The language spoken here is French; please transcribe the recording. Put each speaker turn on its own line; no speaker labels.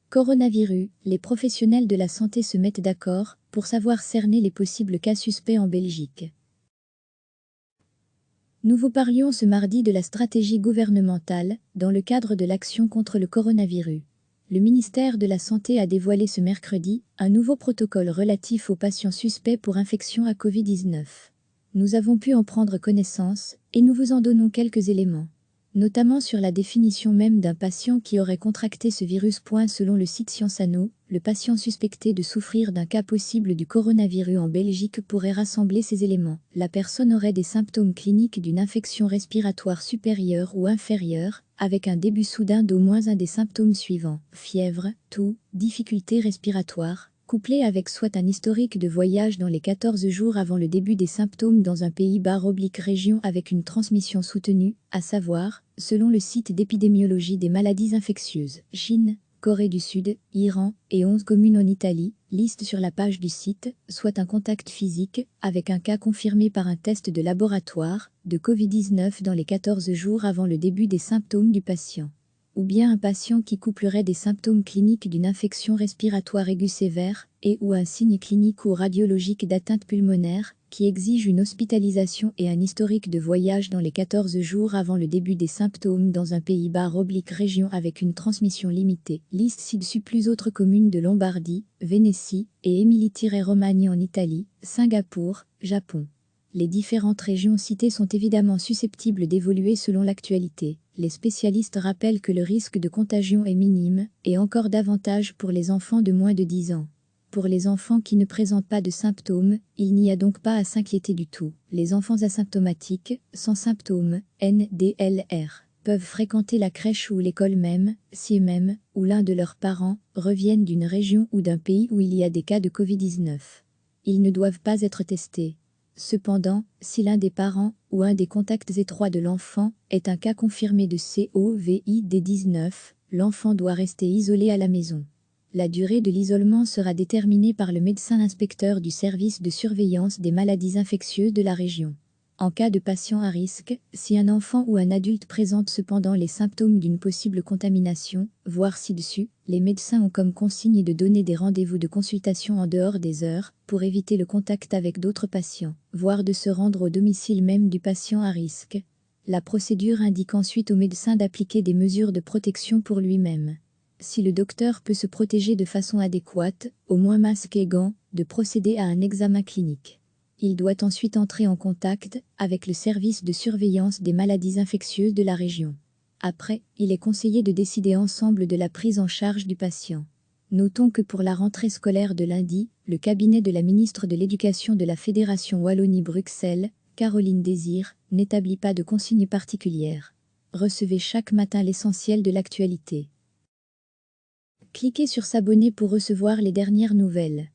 Coronavirus, les professionnels de la santé se mettent d'accord pour savoir cerner les possibles cas suspects en Belgique. Nous vous parlions ce mardi de la stratégie gouvernementale dans le cadre de l'action contre le coronavirus. Le ministère de la Santé a dévoilé ce mercredi un nouveau protocole relatif aux patients suspects pour infection à Covid-19. Nous avons pu en prendre connaissance et nous vous en donnons quelques éléments, notamment sur la définition même d'un patient qui aurait contracté ce virus. Selon le site Science Anno, le patient suspecté de souffrir d'un cas possible du coronavirus en Belgique pourrait rassembler ces éléments. La personne aurait des symptômes cliniques d'une infection respiratoire supérieure ou inférieure, avec un début soudain d'au moins un des symptômes suivants: fièvre, toux, difficultés respiratoires, couplé avec soit un historique de voyage dans les 14 jours avant le début des symptômes dans un pays/région avec une transmission soutenue, à savoir, selon le site d'épidémiologie des maladies infectieuses, Chine, Corée du Sud, Iran et 11 communes en Italie, liste sur la page du site, soit un contact physique, avec un cas confirmé par un test de laboratoire, de Covid-19 dans les 14 jours avant le début des symptômes du patient. Ou bien un patient qui couplerait des symptômes cliniques d'une infection respiratoire aiguë sévère et ou un signe clinique ou radiologique d'atteinte pulmonaire qui exige une hospitalisation et un historique de voyage dans les 14 jours avant le début des symptômes dans un pays/région avec une transmission limitée. Liste ci-dessus plus autres communes de Lombardie, Vénétie et Émilie-Romagne en Italie, Singapour, Japon. Les différentes régions citées sont évidemment susceptibles d'évoluer selon l'actualité. Les spécialistes rappellent que le risque de contagion est minime, et encore davantage pour les enfants de moins de 10 ans. Pour les enfants qui ne présentent pas de symptômes, il n'y a donc pas à s'inquiéter du tout. Les enfants asymptomatiques, sans symptômes, NDLR, peuvent fréquenter la crèche ou l'école même, si même, ou l'un de leurs parents, reviennent d'une région ou d'un pays où il y a des cas de Covid-19. Ils ne doivent pas être testés. Cependant, si l'un des parents ou un des contacts étroits de l'enfant est un cas confirmé de COVID-19, l'enfant doit rester isolé à la maison. La durée de l'isolement sera déterminée par le médecin inspecteur du service de surveillance des maladies infectieuses de la région. En cas de patient à risque, si un enfant ou un adulte présente cependant les symptômes d'une possible contamination, voir ci-dessus, les médecins ont comme consigne de donner des rendez-vous de consultation en dehors des heures, pour éviter le contact avec d'autres patients, voire de se rendre au domicile même du patient à risque. La procédure indique ensuite au médecin d'appliquer des mesures de protection pour lui-même. Si le docteur peut se protéger de façon adéquate, au moins masque et gants, de procéder à un examen clinique. Il doit ensuite entrer en contact avec le service de surveillance des maladies infectieuses de la région. Après, il est conseillé de décider ensemble de la prise en charge du patient. Notons que pour la rentrée scolaire de lundi, le cabinet de la ministre de l'Éducation de la Fédération Wallonie-Bruxelles, Caroline Désir, n'établit pas de consignes particulières. Recevez chaque matin l'essentiel de l'actualité. Cliquez sur s'abonner pour recevoir les dernières nouvelles.